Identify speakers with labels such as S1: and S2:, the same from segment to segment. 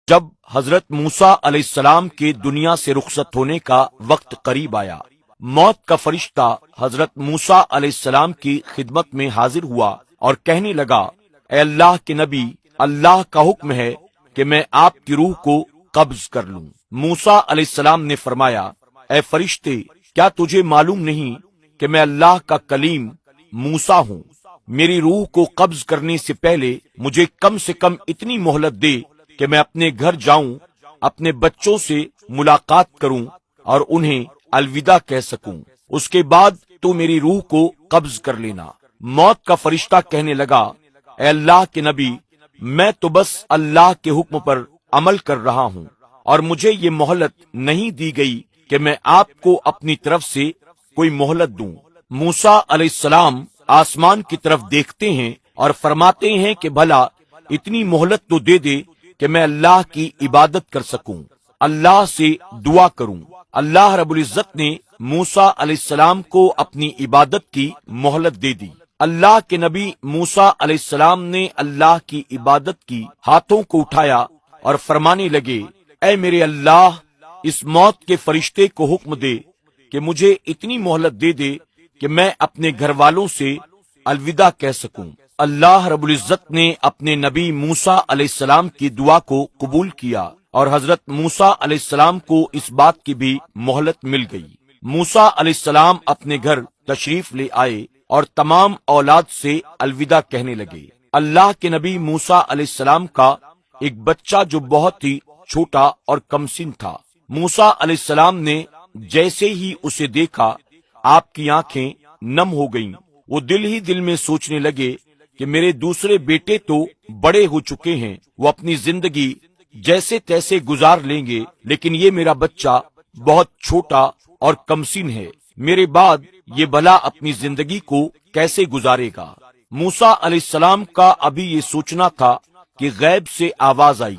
S1: جب حضرت موسیٰ علیہ السلام کے دنیا سے رخصت ہونے کا وقت قریب آیا، موت کا فرشتہ حضرت موسیٰ علیہ السلام کی خدمت میں حاضر ہوا اور کہنے لگا، اے اللہ کے نبی، اللہ کا حکم ہے کہ میں آپ کی روح کو قبض کر لوں۔ موسیٰ علیہ السلام نے فرمایا، اے فرشتے، کیا تجھے معلوم نہیں کہ میں اللہ کا کلیم موسیٰ ہوں؟ میری روح کو قبض کرنے سے پہلے مجھے کم سے کم اتنی مہلت دے کہ میں اپنے گھر جاؤں، اپنے بچوں سے ملاقات کروں اور انہیں الوداع کہہ سکوں، اس کے بعد تو میری روح کو قبض کر لینا۔ موت کا فرشتہ کہنے لگا، اے اللہ کے نبی، میں تو بس اللہ کے حکم پر عمل کر رہا ہوں اور مجھے یہ مہلت نہیں دی گئی کہ میں آپ کو اپنی طرف سے کوئی مہلت دوں۔ موسیٰ علیہ السلام آسمان کی طرف دیکھتے ہیں اور فرماتے ہیں کہ بھلا اتنی مہلت تو دے دے کہ میں اللہ کی عبادت کر سکوں، اللہ سے دعا کروں۔ اللہ رب العزت نے موسیٰ علیہ السلام کو اپنی عبادت کی مہلت دے دی۔ اللہ کے نبی موسیٰ علیہ السلام نے اللہ کی عبادت کی، ہاتھوں کو اٹھایا اور فرمانے لگے، اے میرے اللہ، اس موت کے فرشتے کو حکم دے کہ مجھے اتنی مہلت دے دے کہ میں اپنے گھر والوں سے الوداع کہہ سکوں۔ اللہ رب العزت نے اپنے نبی موسیٰ علیہ السلام کی دعا کو قبول کیا اور حضرت موسیٰ علیہ السلام کو اس بات کی بھی مہلت مل گئی۔ موسیٰ علیہ السلام اپنے گھر تشریف لے آئے اور تمام اولاد سے الوداع کہنے لگے۔ اللہ کے نبی موسیٰ علیہ السلام کا ایک بچہ جو بہت ہی چھوٹا اور کم سن تھا، موسیٰ علیہ السلام نے جیسے ہی اسے دیکھا آپ کی آنکھیں نم ہو گئیں۔ وہ دل ہی دل میں سوچنے لگے کہ میرے دوسرے بیٹے تو بڑے ہو چکے ہیں، وہ اپنی زندگی جیسے تیسے گزار لیں گے، لیکن یہ میرا بچہ بہت چھوٹا اور کمسن ہے، میرے بعد یہ بھلا اپنی زندگی کو کیسے گزارے گا۔ موسیٰ علیہ السلام کا ابھی یہ سوچنا تھا کہ غیب سے آواز آئی،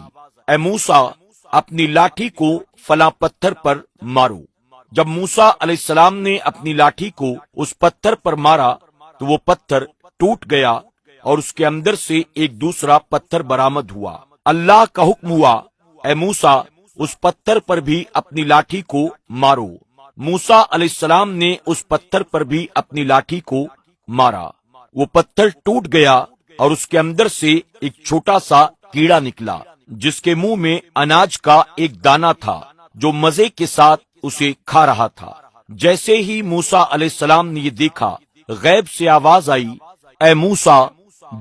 S1: اے موسیٰ، اپنی لاٹھی کو فلاں پتھر پر مارو۔ جب موسیٰ علیہ السلام نے اپنی لاٹھی کو اس پتھر پر مارا تو وہ پتھر ٹوٹ گیا اور اس کے اندر سے ایک دوسرا پتھر برآمد ہوا۔ اللہ کا حکم ہوا، اے موسیٰ، اس پتھر پر بھی اپنی لاٹھی کو مارو۔ موسیٰ علیہ السلام نے اس پتھر پر بھی اپنی لاٹھی کو مارا، وہ پتھر ٹوٹ گیا اور اس کے اندر سے ایک چھوٹا سا کیڑا نکلا جس کے منہ میں اناج کا ایک دانہ تھا جو مزے کے ساتھ اسے کھا رہا تھا۔ جیسے ہی موسیٰ علیہ السلام نے یہ دیکھا، غیب سے آواز آئی، اے موسیٰ،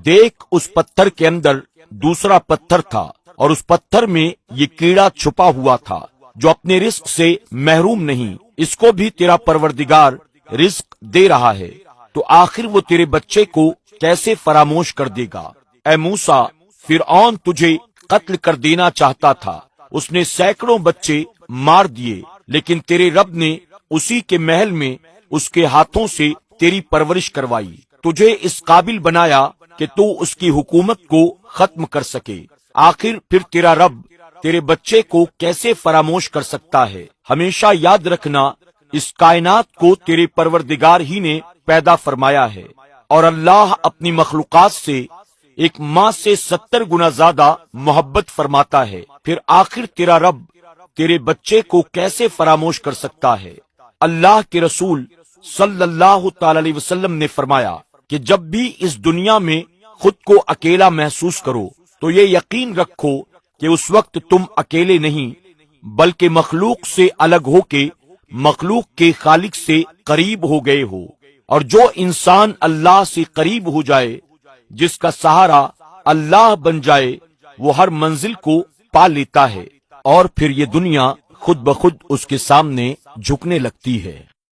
S1: دیکھ، اس پتھر کے اندر دوسرا پتھر تھا اور اس پتھر میں یہ کیڑا چھپا ہوا تھا جو اپنے رزق سے محروم نہیں، اس کو بھی تیرا پروردگار رزق دے رہا ہے، تو آخر وہ تیرے بچے کو کیسے فراموش کر دے گا؟ اے موسیٰ، فرعون تجھے قتل کر دینا چاہتا تھا، اس نے سینکڑوں بچے مار دیے، لیکن تیرے رب نے اسی کے محل میں اس کے ہاتھوں سے تیری پرورش کروائی، تجھے اس قابل بنایا کہ تو اس کی حکومت کو ختم کر سکے۔ آخر پھر تیرا رب تیرے بچے کو کیسے فراموش کر سکتا ہے؟ ہمیشہ یاد رکھنا، اس کائنات کو تیرے پروردگار ہی نے پیدا فرمایا ہے، اور اللہ اپنی مخلوقات سے ایک ماں سے 70 گنا زیادہ محبت فرماتا ہے، پھر آخر تیرا رب تیرے بچے کو کیسے فراموش کر سکتا ہے؟ اللہ کے رسول صلی اللہ تعالی علیہ وسلم نے فرمایا کہ جب بھی اس دنیا میں خود کو اکیلا محسوس کرو تو یہ یقین رکھو کہ اس وقت تم اکیلے نہیں بلکہ مخلوق سے الگ ہو کے مخلوق کے خالق سے قریب ہو گئے ہو، اور جو انسان اللہ سے قریب ہو جائے، جس کا سہارا اللہ بن جائے، وہ ہر منزل کو پا لیتا ہے اور پھر یہ دنیا خود بخود اس کے سامنے جھکنے لگتی ہے۔